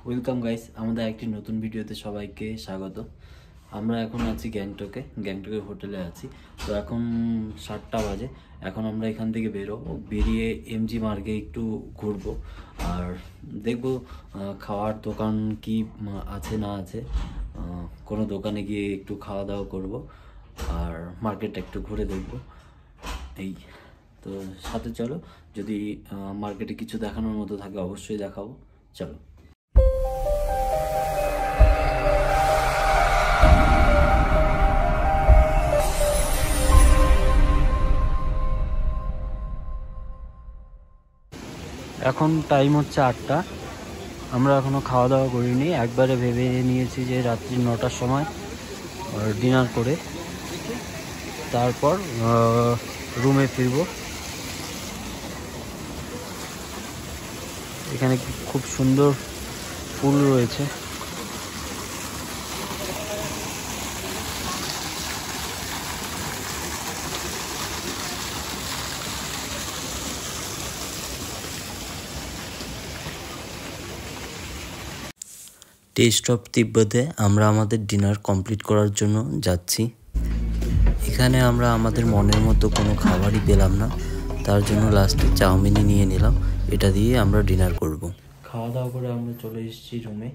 Welcome guys, আমাদের একটি নতুন ভিডিওতে সবাইকে স্বাগত। আমরা এখন আছি গ্যাংটকের হোটেলে আছি। তো এখন 7টা বাজে। এখন আমরা এখান থেকে বেরিয়ে এমজি মার্গে একটু ঘুরবো আর দেখবো খাওয়ার দোকান কি আছে না আছে। কোনো দোকানে গিয়ে একটু খাওয়া দাওয়া করবো আর মার্কেটটা একটু ঘুরে দেখবো। এই তো সাথে চলো, যদি মার্কেটে কিছু দেখানোর মতো থাকে অবশ্যই দেখাবো। চলো। এখন টাইম হচ্ছে 8টা। আমরা এখনো খাওয়া দাওয়া করিনি, একবারে ভেবে নিয়েছি যে রাত্রি 9টার সময় ডিনার করে তারপর রুমে ফিরবো। এখানে খুব সুন্দর ফুল রয়েছে। টেস্ট অফ তিব্বতে আমরা আমাদের ডিনার কমপ্লিট করার জন্য যাচ্ছি। এখানে আমরা আমাদের মনের মতো কোনো খাবারই পেলাম না, তার জন্য লাস্টে চাউমিনই নিয়ে নিলাম। এটা দিয়ে আমরা ডিনার করব। খাওয়া দাওয়া করে আমরা চলে এসেছি রুমে।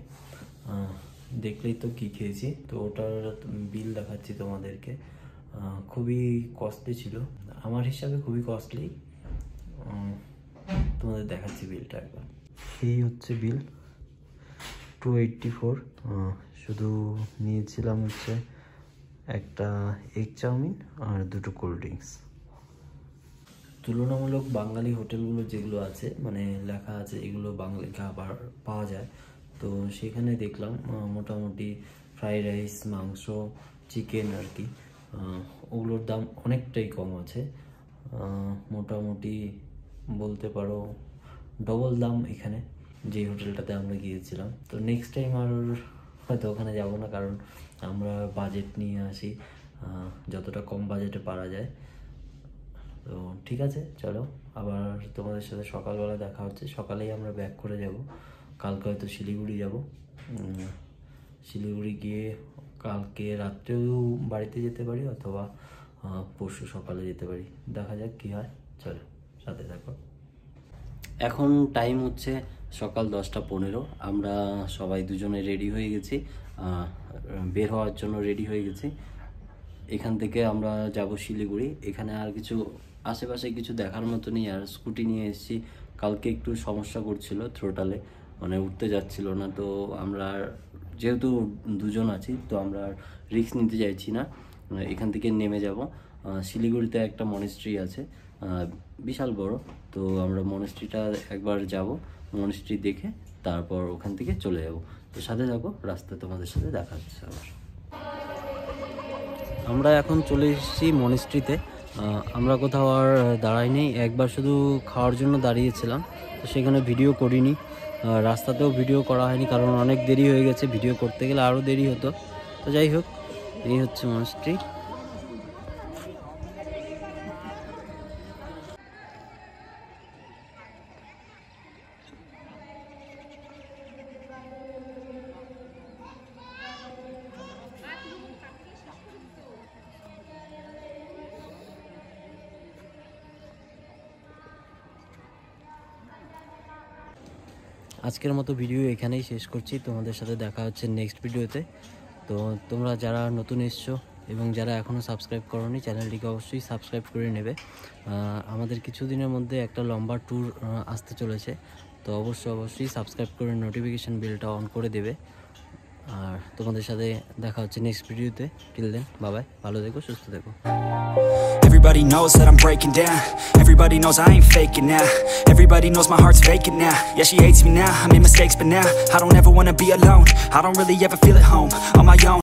দেখলেই তো কি খেয়েছি, তো ওটার বিল দেখাচ্ছি তোমাদেরকে। খুবই কস্টলি ছিল, আমার হিসাবে খুবই কস্টলি। তোমাদের দেখাচ্ছি বিলটা একবার। এই হচ্ছে বিল, 284। শুধু নিয়েছিলাম হচ্ছে একটা এগ চাউমিন আর 2টো কোল্ড ড্রিঙ্কস। তুলনামূলক বাঙালি হোটেলগুলো যেগুলো আছে, মানে লেখা আছে এগুলো বাঙালি খাবার পাওয়া যায়, তো সেখানে দেখলাম মোটামুটি ফ্রাইড রাইস, মাংস, চিকেন আর কি, ওগুলোর দাম অনেকটাই কম আছে। মোটামুটি বলতে পারো ডবল দাম এখানে, যে হোটেলটাতে আমরা গিয়েছিলাম। তো নেক্সট টাইম আর হয়তো ওখানে যাব না, কারণ আমরা বাজেট নিয়ে আসি, যতটা কম বাজেটে পারা যায়। তো ঠিক আছে, চলো আবার তোমাদের সাথে সকালবেলা দেখা হচ্ছে। সকালেই আমরা ব্যাক করে যাব। কালকে হয়তো শিলিগুড়ি যাব। শিলিগুড়ি গিয়ে কালকে রাত্রেও বাড়িতে যেতে পারি, অথবা পরশু সকালে যেতে পারি। দেখা যাক কি হয়, চলো সাথে থাকো। এখন টাইম হচ্ছে সকাল 10টা 15। আমরা সবাই দুজনে রেডি হয়ে গেছি, বের হওয়ার জন্য রেডি হয়ে গেছি। এখান থেকে আমরা যাব শিলিগুড়ি। এখানে আর কিছু আশেপাশে কিছু দেখার মতো নেই, আর স্কুটি নিয়ে এসেছি। কালকে একটু সমস্যা করছিল থ্রোটালে, মানে উঠতে যাচ্ছিল না। তো আমরা যেহেতু দুজন আছি, তো আমরা রিস্ক নিতে চাইছি না। এখান থেকে নেমে যাব। শিলিগুড়িতে একটা মনেস্ট্রি আছে, বিশাল বড়। তো আমরা মনেস্ট্রিটা একবার যাব, মনেস্ট্রি দেখে তারপর ওখান থেকে চলে যাব। তো সাথে থাকো, রাস্তায় তোমাদের সাথে দেখা হচ্ছে আবার। আমরা এখন চলে এসেছি মনেস্ট্রিতে। আমরা কোথাও আর দাঁড়াইনি, একবার শুধু খাওয়ার জন্য দাঁড়িয়েছিলাম। তো সেখানে ভিডিও করিনি, রাস্তাতেও ভিডিও করা হয়নি, কারণ অনেক দেরি হয়ে গেছে। ভিডিও করতে গেলে আরও দেরি হতো। তো যাই হোক, এই হচ্ছে মনেস্ট্রি। আজকের মতো ভিডিও এখানেই শেষ করছি। তোমাদের সাথে দেখা হচ্ছে নেক্সট ভিডিওতে। তো তোমরা যারা নতুন এসছো এবং যারা এখনও সাবস্ক্রাইব করোনি, চ্যানেলটিকে অবশ্যই সাবস্ক্রাইব করে নেবে। আমাদের কিছুদিনের মধ্যে একটা লম্বা ট্যুর আসতে চলেছে, তো অবশ্যই সাবস্ক্রাইব করে নোটিফিকেশান বেলটা অন করে দেবে। আর তোমাদের সাথে দেখা হচ্ছে নেক্সট ভিডিওতে। টিল দেন, বাই বাই, ভালো থেকো, সুস্থ থেকো। Everybody knows that I'm breaking down. Everybody knows I ain't faking now. Everybody knows my heart's vacant now. Yeah, she hates me now, I made mistakes but now I don't ever wanna be alone. I don't really ever feel at home on my own.